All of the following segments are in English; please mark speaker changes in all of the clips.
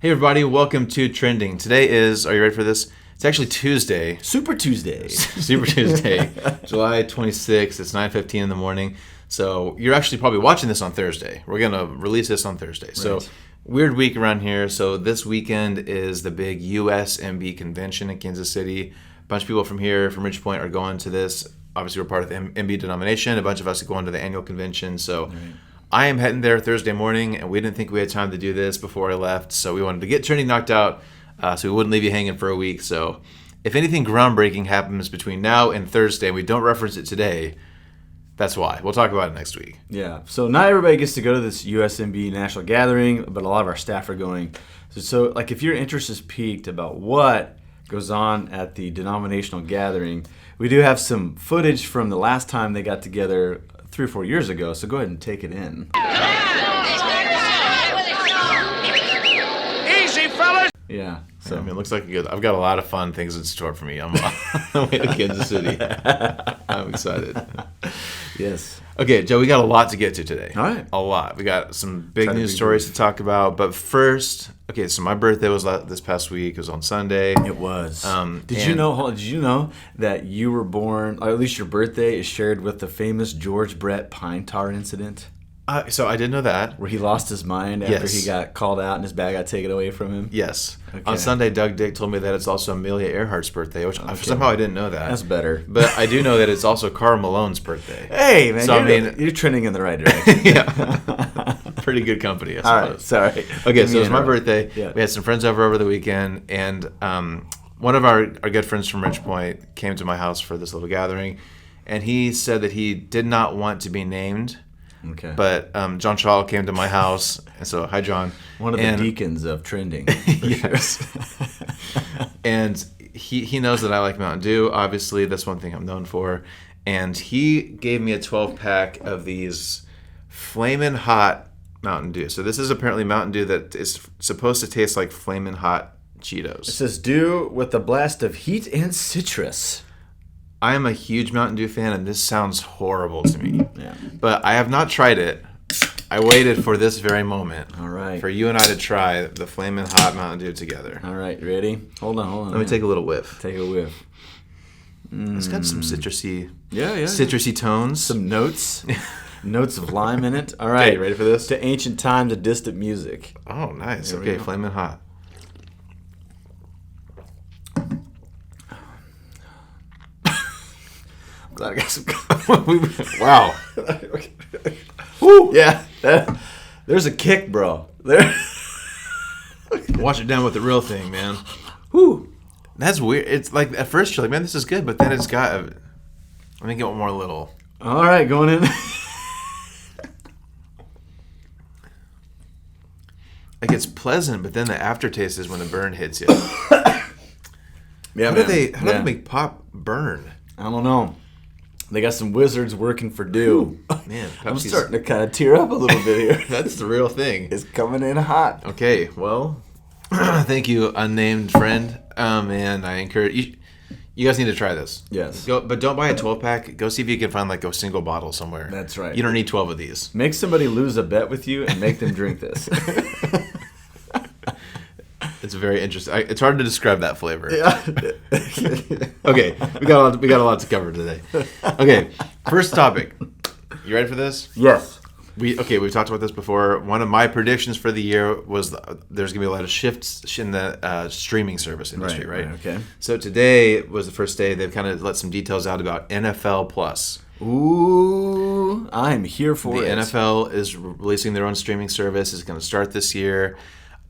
Speaker 1: Hey everybody, welcome to Trending. Today is, are you ready for this? It's actually Tuesday.
Speaker 2: Super Tuesday.
Speaker 1: Super Tuesday, July 26th. It's 9:15 in the morning. So you're actually probably watching this on Thursday. We're going to release this on Thursday. So
Speaker 2: Right.
Speaker 1: weird week around here. So this weekend is the big USMB convention in Kansas City. A bunch of people from here, from Ridgepoint, are going to this. Obviously, we're part of the MB denomination. A bunch of us are going to the annual convention. So I am heading there Thursday morning, and we didn't think we had time to do this before I left. So we wanted to get Trending knocked out so we wouldn't leave you hanging for a week. So if anything groundbreaking happens between now and Thursday and we don't reference it today, that's why. We'll talk about it next week.
Speaker 2: Yeah. So not everybody gets to go to this USMB national gathering, but a lot of our staff are going. So like if your interest is piqued about what goes on at the denominational gathering, we do have some footage from the last time they got together 3 or 4 years ago. So go ahead and take it in.
Speaker 3: Easy, fellas!
Speaker 2: Yeah.
Speaker 1: So
Speaker 2: So
Speaker 1: I mean, it looks like I've got a lot of fun things in store for me. I'm on the way to Kansas City. I'm excited.
Speaker 2: yes.
Speaker 1: Okay, Joe, we got a lot to get to today.
Speaker 2: All right.
Speaker 1: A lot. We got some big
Speaker 2: Try to
Speaker 1: news
Speaker 2: be
Speaker 1: stories
Speaker 2: brief.
Speaker 1: to talk about. But first, okay, so my birthday was this past week. It was on Sunday.
Speaker 2: It was. Did
Speaker 1: and-
Speaker 2: you know? Hold on, did you know that you were born, or at least your birthday, is shared with the famous George Brett pine tar incident,
Speaker 1: So I didn't know that.
Speaker 2: where he lost his mind after
Speaker 1: Yes.
Speaker 2: he got called out and his bag got taken away from him?
Speaker 1: Yes.
Speaker 2: Okay.
Speaker 1: On Sunday, Doug Dick told me that it's also Amelia Earhart's birthday, which somehow I didn't know that.
Speaker 2: That's better.
Speaker 1: But I do know that it's also Carl Malone's birthday.
Speaker 2: Hey, man,
Speaker 1: So,
Speaker 2: you're trending in the right direction.
Speaker 1: Yeah. Pretty good company, I
Speaker 2: All
Speaker 1: suppose.
Speaker 2: right, sorry.
Speaker 1: Okay,
Speaker 2: Didn't
Speaker 1: so it was
Speaker 2: mean
Speaker 1: my
Speaker 2: to interrupt.
Speaker 1: birthday.
Speaker 2: Yeah.
Speaker 1: We had some friends over the weekend, and one of our good friends from Ridgepoint came to my house for this little gathering, and he said that he did not want to be named,
Speaker 2: Okay.
Speaker 1: but John Shaw came to my house, and so, hi, John.
Speaker 2: One of the
Speaker 1: And-
Speaker 2: deacons of trending.
Speaker 1: Yes. And he knows that I like Mountain Dew. Obviously, that's one thing I'm known for. And he gave me a 12-pack of these Flamin Hot Mountain Dew. So this is apparently Mountain Dew that is supposed to taste like Flamin Hot
Speaker 2: It
Speaker 1: Cheetos.
Speaker 2: says dew with a blast of heat and citrus.
Speaker 1: I am a huge Mountain Dew fan, and this sounds horrible to me.
Speaker 2: Yeah.
Speaker 1: But I have not tried it. I waited for this very moment.
Speaker 2: All right.
Speaker 1: For you and I to try the Flamin Hot Mountain Dew together.
Speaker 2: All right, ready? Hold on.
Speaker 1: Let me take a little whiff.
Speaker 2: Take a whiff.
Speaker 1: It's got some citrusy
Speaker 2: Yeah.
Speaker 1: citrusy tones.
Speaker 2: Some notes. Notes of lime in it. All right.
Speaker 1: Okay, ready for this?
Speaker 2: To ancient times, to distant music.
Speaker 1: Oh, nice.
Speaker 2: There we
Speaker 1: Okay,
Speaker 2: go.
Speaker 1: Flamin' Hot.
Speaker 2: Glad I got some.
Speaker 1: Wow.
Speaker 2: Woo! Yeah. There's a kick, bro. There.
Speaker 1: Wash it down with the real thing, man.
Speaker 2: Woo!
Speaker 1: That's weird. It's like, at first you're like, man, this is good, but then it's got let me get one more little.
Speaker 2: All right, going in.
Speaker 1: Like, it's pleasant, but then the aftertaste is when the burn hits you.
Speaker 2: Yeah,
Speaker 1: How do they make pop burn?
Speaker 2: I don't know. They got some wizards working for Dew.
Speaker 1: Man,
Speaker 2: I'm
Speaker 1: Pepsi's-
Speaker 2: starting to kind of tear up a little bit here.
Speaker 1: That's the real thing.
Speaker 2: It's coming in hot.
Speaker 1: Okay, well, thank you, unnamed friend. And I encourage you. You guys need to try this.
Speaker 2: Yes.
Speaker 1: But don't buy a 12-pack. Go see if you can find like a single bottle somewhere.
Speaker 2: That's right.
Speaker 1: You don't need 12 of these.
Speaker 2: Make somebody lose a bet with you and make them drink this.
Speaker 1: It's very interesting. It's hard to describe that flavor.
Speaker 2: Yeah.
Speaker 1: Okay, we got a lot to cover today. Okay, first topic. You ready for this?
Speaker 2: Yes.
Speaker 1: We've talked about this before. One of my predictions for the year was there's gonna be a lot of shifts in the streaming service industry, right?
Speaker 2: Okay.
Speaker 1: So today was the first day they've kind of let some details out about NFL Plus.
Speaker 2: Ooh, I'm here for
Speaker 1: The
Speaker 2: it.
Speaker 1: NFL is releasing their own streaming service. It's going to start this year.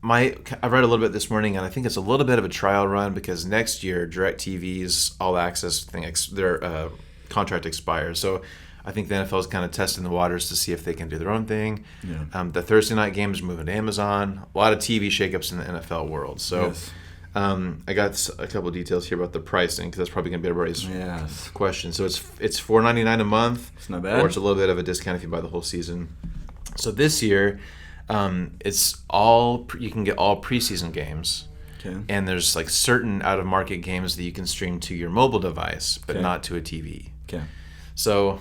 Speaker 1: I read a little bit this morning, and I think it's a little bit of a trial run because next year DirecTV's All Access thing, their contract expires. So I think the NFL is kind of testing the waters to see if they can do their own thing.
Speaker 2: Yeah.
Speaker 1: The Thursday night games moving to Amazon. A lot of TV shakeups in the NFL world. So
Speaker 2: Yes.
Speaker 1: I got a couple of details here about the pricing because that's probably going to be everybody's
Speaker 2: Yes.
Speaker 1: question. So it's $4.99 a month.
Speaker 2: It's not bad.
Speaker 1: Or it's a little bit of a discount if you buy the whole season. So this year, it's all you can get all preseason games,
Speaker 2: Okay.
Speaker 1: and there's like certain out of market games that you can stream to your mobile device, but
Speaker 2: Okay.
Speaker 1: not to a TV.
Speaker 2: Okay.
Speaker 1: So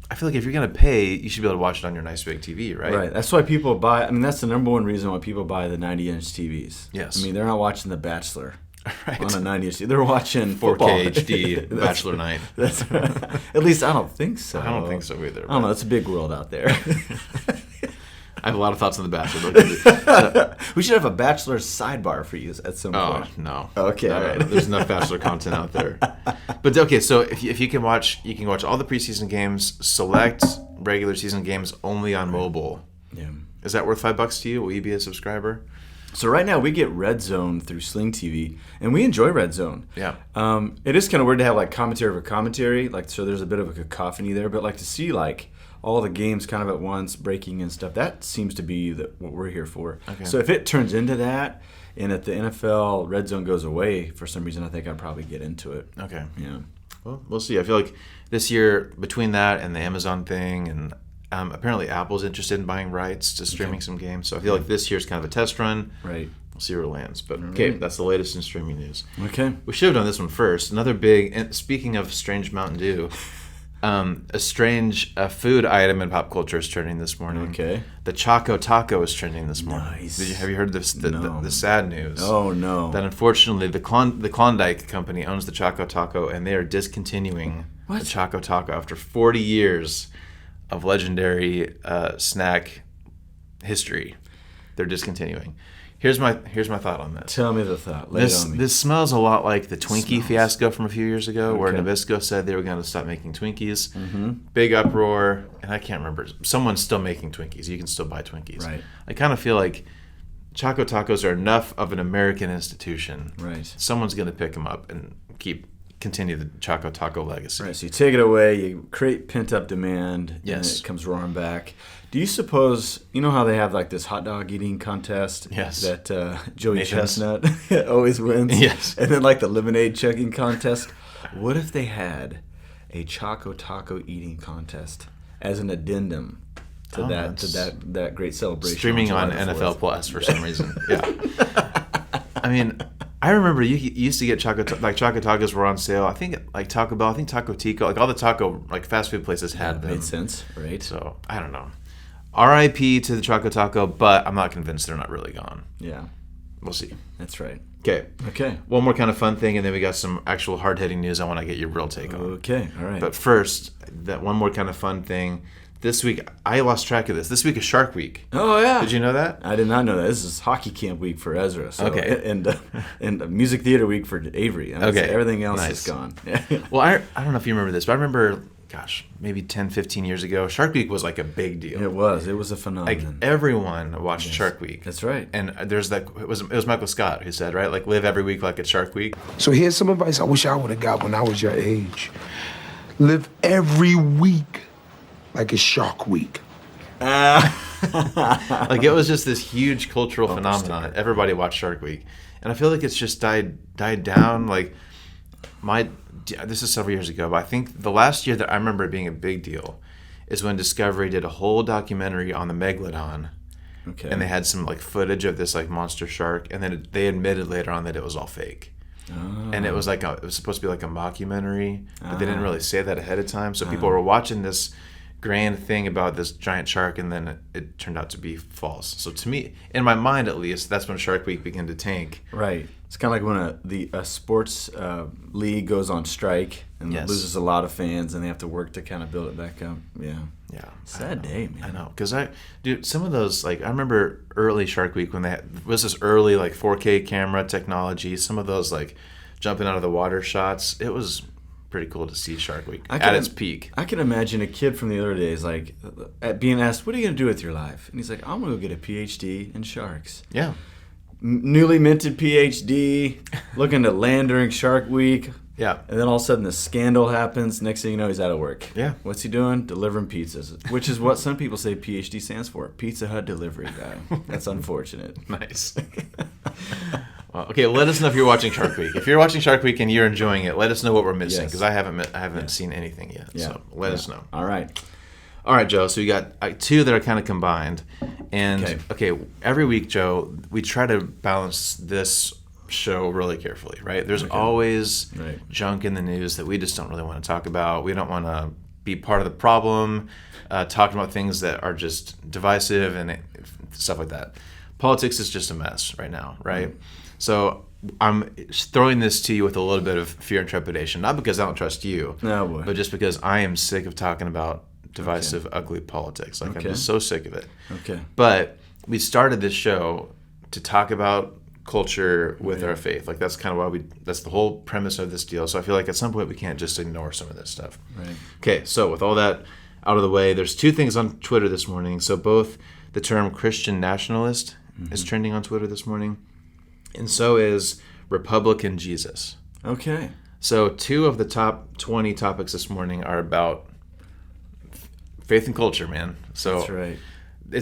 Speaker 1: I feel like if you're gonna pay, you should be able to watch it on your nice big TV, right?
Speaker 2: Right. That's why people buy. I mean, that's the number one reason why people buy the 90-inch TVs.
Speaker 1: Yes.
Speaker 2: I mean, they're not watching The Bachelor
Speaker 1: Right.
Speaker 2: on a 90-inch TV. They're watching
Speaker 1: 4K
Speaker 2: football.
Speaker 1: HD Bachelor Night.
Speaker 2: That's right. At least I don't think so.
Speaker 1: I don't think so either.
Speaker 2: I don't know. It's a big world out there.
Speaker 1: I have a lot of thoughts on The Bachelor.
Speaker 2: We should have a Bachelor sidebar for you at some
Speaker 1: Oh,
Speaker 2: point.
Speaker 1: no.
Speaker 2: Okay,
Speaker 1: No,
Speaker 2: all right.
Speaker 1: There's enough Bachelor content out there. But okay, so if you can watch all the preseason games, select regular season games only on mobile.
Speaker 2: Yeah.
Speaker 1: Is that worth $5 to you? Will you be a subscriber?
Speaker 2: So right now we get Red Zone through Sling TV, and we enjoy Red Zone.
Speaker 1: Yeah.
Speaker 2: It is kind of weird to have like commentary over commentary, like so there's a bit of a cacophony there, but like to see like all the games kind of at once, breaking and stuff, that seems to be what we're here for.
Speaker 1: Okay.
Speaker 2: So if it turns into that, and if the NFL Red Zone goes away for some reason, I think I'd probably get into it.
Speaker 1: Okay.
Speaker 2: Yeah.
Speaker 1: Well, we'll see. I feel like this year, between that and the Amazon thing, and apparently Apple's interested in buying rights to streaming some games. So I feel like this year's kind of a test run.
Speaker 2: Right.
Speaker 1: We'll see where it lands. But okay, that's the latest in streaming news.
Speaker 2: Okay.
Speaker 1: We should have done this one first. Another big, and speaking of strange Mountain Dew, a strange food item in pop culture is trending this morning.
Speaker 2: Okay.
Speaker 1: The Choco Taco is trending this morning.
Speaker 2: Nice.
Speaker 1: Have you heard this?
Speaker 2: No.
Speaker 1: The sad news.
Speaker 2: Oh no.
Speaker 1: That unfortunately the Klondike company owns the Choco Taco, and they are discontinuing the Choco Taco after 40 years of legendary snack history. They're discontinuing. Here's my thought on this.
Speaker 2: Tell me the thought. Lay it on me.
Speaker 1: This smells a lot like the Twinkie fiasco from a few years ago, where
Speaker 2: Okay.
Speaker 1: Nabisco said they were going to stop making Twinkies. Big uproar, and I can't remember. Someone's still making Twinkies. You can still buy Twinkies.
Speaker 2: Right.
Speaker 1: I kind of feel like Choco Tacos are enough of an American institution.
Speaker 2: Right.
Speaker 1: Someone's going to pick them up and continue the Choco Taco legacy.
Speaker 2: Right, so you take it away, you create pent-up demand,
Speaker 1: Yes.
Speaker 2: and it comes roaring back. Do you suppose, you know how they have like this hot dog eating contest
Speaker 1: Yes.
Speaker 2: that Joey
Speaker 1: Nations.
Speaker 2: Chestnut always wins?
Speaker 1: Yes.
Speaker 2: And then like the lemonade chugging contest? What if they had a Choco Taco eating contest as an addendum to that great celebration?
Speaker 1: Streaming on
Speaker 2: July the
Speaker 1: NFL
Speaker 2: 4th?
Speaker 1: Plus for some reason. Yeah. I mean, I remember you used to get Choco Tacos were on sale. I think like Taco Bell, I think Taco Tico, like all the taco like fast food places had them.
Speaker 2: Made sense, right?
Speaker 1: So I don't know. R.I.P. to the Choco Taco, but I'm not convinced they're not really gone.
Speaker 2: Yeah,
Speaker 1: We'll see.
Speaker 2: that's right.
Speaker 1: Okay.
Speaker 2: Okay.
Speaker 1: One more kind of fun thing, and then we got some actual hard-hitting news I want to get your real take on.
Speaker 2: Okay, all right.
Speaker 1: But first, that one more kind of fun thing. This week, I lost track of this. This week is Shark Week.
Speaker 2: Oh yeah.
Speaker 1: Did you know that?
Speaker 2: I did not know that. This is hockey camp week for Ezra. So,
Speaker 1: Okay.
Speaker 2: And music theater week for Avery. And
Speaker 1: Okay.
Speaker 2: Everything else
Speaker 1: Nice.
Speaker 2: is gone.
Speaker 1: Well, I don't know if you remember this, but I remember, gosh, maybe 10, 15 years ago, Shark Week was like a big deal.
Speaker 2: It was a
Speaker 1: Like
Speaker 2: phenomenon.
Speaker 1: everyone watched Shark Week.
Speaker 2: That's right.
Speaker 1: And there's that it was Michael Scott who said, right, like live every week like it's Shark Week.
Speaker 3: So here's some advice I wish I would have got when I was your age. Live every week like it's Shark Week.
Speaker 1: Like it was just this huge cultural phenomenon. Everybody watched Shark Week, and I feel like it's just died down. Like this is several years ago, but I think the last year that I remember it being a big deal is when Discovery did a whole documentary on the Megalodon.
Speaker 2: Okay.
Speaker 1: And they had some like footage of this like monster shark, and then they admitted later on that it was all fake. And it was like it was supposed to be like a mockumentary, but they didn't really say that ahead of time. So people were watching this grand thing about this giant shark, and then it turned out to be false. So to me, in my mind at least, that's when Shark Week began to tank.
Speaker 2: Right. It's kind of like when a sports league goes on strike and
Speaker 1: Yes.
Speaker 2: loses a lot of fans, and they have to work to kind of build it back up. Yeah.
Speaker 1: Yeah,
Speaker 2: Sad day, man.
Speaker 1: I know, because some of those, like I remember early Shark Week when was this early like 4K camera technology. Some of those like jumping out of the water shots. It was pretty cool to see Shark Week at its peak.
Speaker 2: I can imagine a kid from the other days like being asked, "What are you going to do with your life?" And he's like, "I'm going to go get a PhD in sharks."
Speaker 1: Yeah,
Speaker 2: Newly minted PhD, looking to land during Shark Week.
Speaker 1: yeah.
Speaker 2: And then all of a sudden the scandal happens. Next thing you know, he's out of work.
Speaker 1: Yeah.
Speaker 2: What's he doing? Delivering pizzas, which is what some people say PhD stands for. Pizza Hut delivery guy. That's unfortunate.
Speaker 1: Nice. Well, okay, let us know if you're watching Shark Week. If you're watching Shark Week and you're enjoying it, let us know what we're missing,
Speaker 2: Yes.
Speaker 1: because I haven't seen anything yet.
Speaker 2: Yeah.
Speaker 1: So let us know.
Speaker 2: All right.
Speaker 1: All right, Joe. So we got two that are kind of combined, and okay, every week, Joe, we try to balance this show really carefully, right? There's always
Speaker 2: Right.
Speaker 1: junk in the news that we just don't really want to talk about. We don't want to be part of the problem, talking about things that are just divisive and stuff like that. Politics is just a mess right now, right? So I'm throwing this to you with a little bit of fear and trepidation, not because I don't trust you, but just because I am sick of talking about divisive, ugly politics. Like, I'm just so sick of it.
Speaker 2: Okay.
Speaker 1: But we started this show to talk about culture with our faith. Like, that's kind of why that's the whole premise of this deal. So I feel like at some point we can't just ignore some of this stuff.
Speaker 2: Right.
Speaker 1: Okay, so with all that out of the way, there's two things on Twitter this morning. So both the term Christian nationalist is trending on Twitter this morning, and so is Republican Jesus.
Speaker 2: Okay.
Speaker 1: So 2 of the top 20 topics this morning are about faith and culture, man. So
Speaker 2: That's right.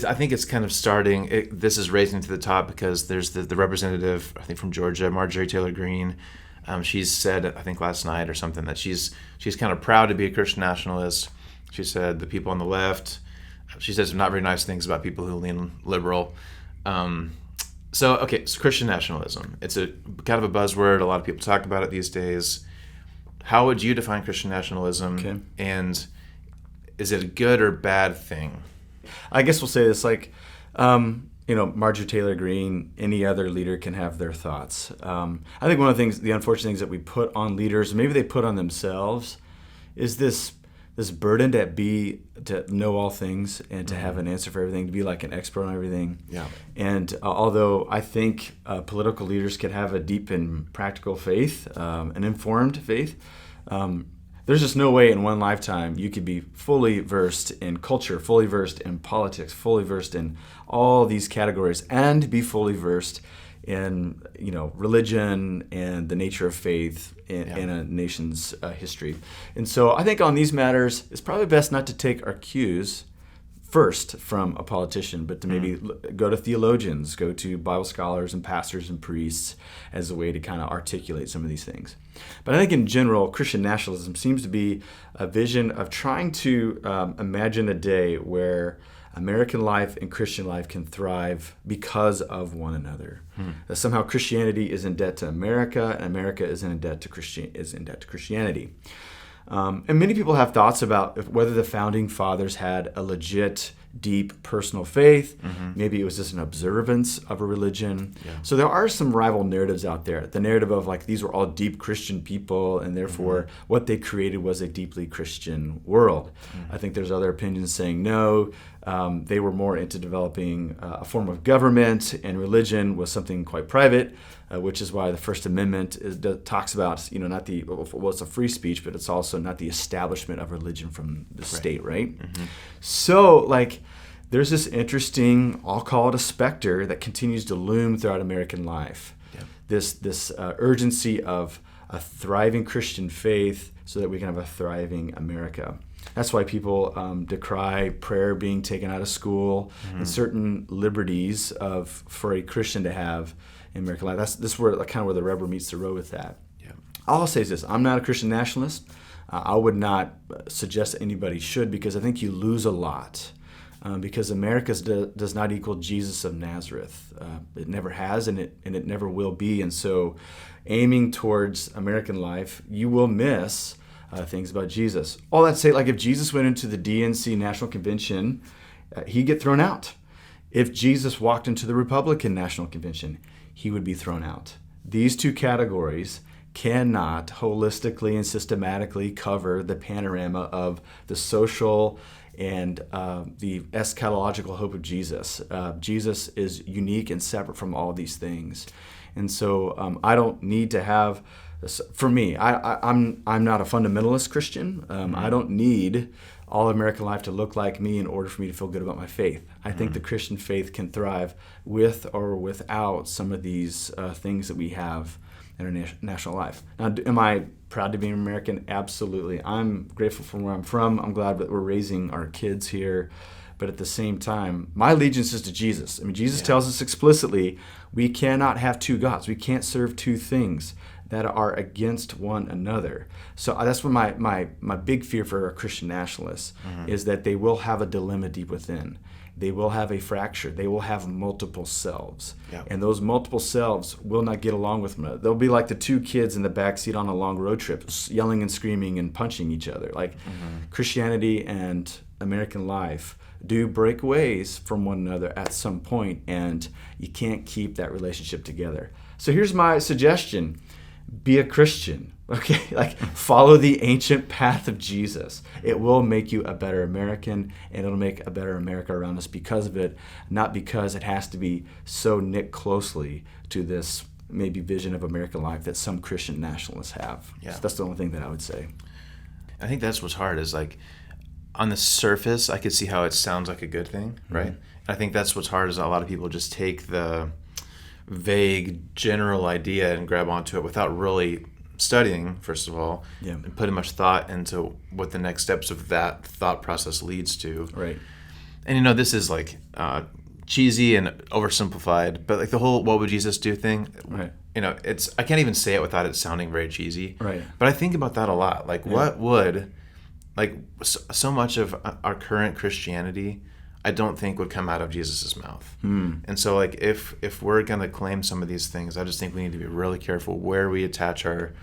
Speaker 1: I think it's kind of starting. This is raising to the top because there's the representative, I think from Georgia, Marjorie Taylor Greene. She's said, I think last night or something, that she's kind of proud to be a Christian nationalist. She said the people on the left. She says some not very nice things about people who lean liberal. So Christian nationalism. It's a kind of a buzzword. A lot of people talk about it these days. How would you define Christian nationalism?
Speaker 2: Okay.
Speaker 1: And is it a good or bad thing?
Speaker 2: I guess we'll say this, like, Marjorie Taylor Greene, any other leader can have their thoughts. I think one of the unfortunate things that we put on leaders, maybe they put on themselves, is this burden to know all things and to have an answer for everything, to be like an expert on everything.
Speaker 1: Yeah.
Speaker 2: And although I think political leaders can have a deep and practical faith, an informed faith, there's just no way in one lifetime you could be fully versed in culture, fully versed in politics, fully versed in all these categories, and be fully versed in religion and the nature of faith in a nation's history. And so I think on these matters, it's probably best not to take our cues first from a politician, but to maybe go to theologians, go to Bible scholars and pastors and priests as a way to kind of articulate some of these things. But I think in general, Christian nationalism seems to be a vision of trying to imagine a day where American life and Christian life can thrive because of one another. That somehow Christianity is in debt to America, and America is in debt to Christianity. And many people have thoughts about whether the founding fathers had a legit, deep personal faith. Maybe it was just an observance of a religion. Yeah. So there are some rival narratives out there. The narrative of like these were all deep Christian people, and therefore what they created was a deeply Christian world. I think there's other opinions saying no. They were more into developing a form of government, and religion was something quite private, which is why the First Amendment talks about, not it's a free speech, but it's also not the establishment of religion from the state, right? So, there's this interesting, I'll call it a specter, that continues to loom throughout American life. Yeah. This urgency of a thriving Christian faith so that we can have a thriving America. That's why people decry prayer being taken out of school and certain liberties for a Christian to have in American life. This is where the rubber meets the road with that. Yeah. All I'll say is this: I'm not a Christian nationalist. I would not suggest that anybody should, because I think you lose a lot. Because America does not equal Jesus of Nazareth. It never has, and it never will be. And so, aiming towards American life, you will miss things about Jesus. All that to say, if Jesus went into the DNC National Convention, he'd get thrown out. If Jesus walked into the Republican National Convention, he would be thrown out. These two categories cannot holistically and systematically cover the panorama of the social and the eschatological hope of Jesus. Jesus is unique and separate from all these things. And so I don't need to have, for me, I'm not a fundamentalist Christian. I don't need all American life to look like me in order for me to feel good about my faith. I think the Christian faith can thrive with or without some of these things that we have in our national life. Now, am I proud to be an American? Absolutely. I'm grateful for where I'm from. I'm glad that we're raising our kids here. But at the same time, my allegiance is to Jesus. I mean, Jesus tells us explicitly we cannot have two gods. We can't serve two things. that are against one another. So that's what my big fear for our Christian nationalists is that they will have a dilemma deep within. They will have a fracture. They will have multiple selves.
Speaker 1: Yeah.
Speaker 2: And those multiple selves will not get along with one another. They'll be like the two kids in the backseat on a long road trip, yelling and screaming and punching each other. Like Christianity and American life do break ways from one another at some point, and you can't keep that relationship together. So here's my suggestion. Be a Christian, okay? Like, follow the ancient path of Jesus. It will make you a better American, and it'll make a better America around us because of it, not because it has to be so knit closely to this maybe vision of American life that some Christian nationalists have.
Speaker 1: Yeah.
Speaker 2: So that's the only thing that I would say.
Speaker 1: I think that's what's hard is like on the surface, I could see how it sounds like a good thing, right? And I think that's what's hard is a lot of people just take the vague general idea and grab onto it without really studying, first of all, and putting much thought into what the next steps of that thought process leads to.
Speaker 2: Right.
Speaker 1: And this is like cheesy and oversimplified, but like the whole "what would Jesus do" thing,
Speaker 2: Right.
Speaker 1: It's I can't even say it without it sounding very cheesy.
Speaker 2: Right.
Speaker 1: But I think about that a lot. Like, what would, like, so much of our current Christianity, I don't think would come out of Jesus's mouth. And so, like, if we're gonna claim some of these things, I just think we need to be really careful where we attach our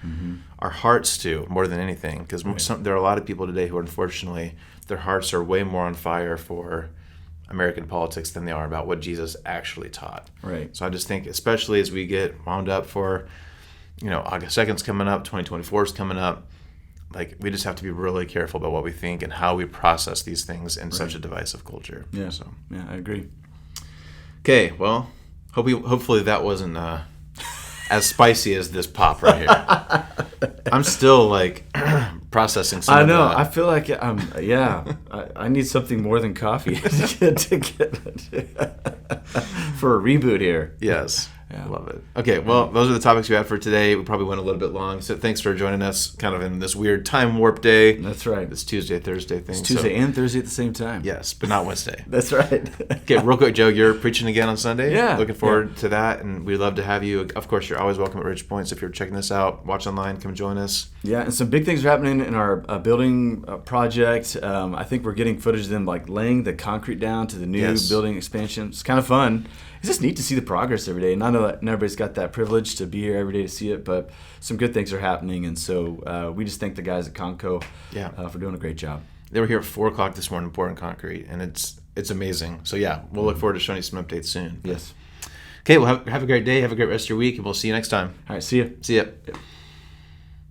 Speaker 1: hearts to more than anything, because there are a lot of people today who, unfortunately, their hearts are way more on fire for American politics than they are about what Jesus actually taught.
Speaker 2: Right.
Speaker 1: So I just think, especially as we get wound up for, August 2nd's coming up, 2024 is coming up. Like, we just have to be really careful about what we think and how we process these things in such a divisive culture.
Speaker 2: Yeah.
Speaker 1: So.
Speaker 2: Yeah, I agree.
Speaker 1: Okay, well, hopefully that wasn't as spicy as this pop right here. I'm still like processing some
Speaker 2: I
Speaker 1: of
Speaker 2: know.
Speaker 1: that.
Speaker 2: I feel like I need something more than coffee to get for a reboot here.
Speaker 1: Yes.
Speaker 2: Yeah.
Speaker 1: Love it. Okay, well, those are the topics we had for today. We probably went a little bit long, so thanks for joining us kind of in this weird time warp day.
Speaker 2: That's right.
Speaker 1: This Tuesday, Thursday thing.
Speaker 2: It's Tuesday and Thursday at the same time.
Speaker 1: Yes, but not Wednesday.
Speaker 2: That's right.
Speaker 1: Okay, real quick, Joe, you're preaching again on Sunday.
Speaker 2: Yeah.
Speaker 1: Looking forward to that, and we'd love to have you. Of course, you're always welcome at Ridgepoint, so if you're checking this out, watch online, come join us.
Speaker 2: Yeah, and some big things are happening in our building project. I think we're getting footage of them like laying the concrete down to the new building expansion. It's kind of fun. It's just neat to see the progress every day. And I know that not everybody's got that privilege to be here every day to see it, but some good things are happening. And so we just thank the guys at Conco for doing a great job.
Speaker 1: They were here at 4 o'clock this morning pouring concrete, and it's amazing. So, yeah, we'll look forward to showing you some updates soon.
Speaker 2: Yes.
Speaker 1: Okay, well, have a great day. Have a great rest of your week, and we'll see you next time.
Speaker 2: All right, see you.
Speaker 1: See ya.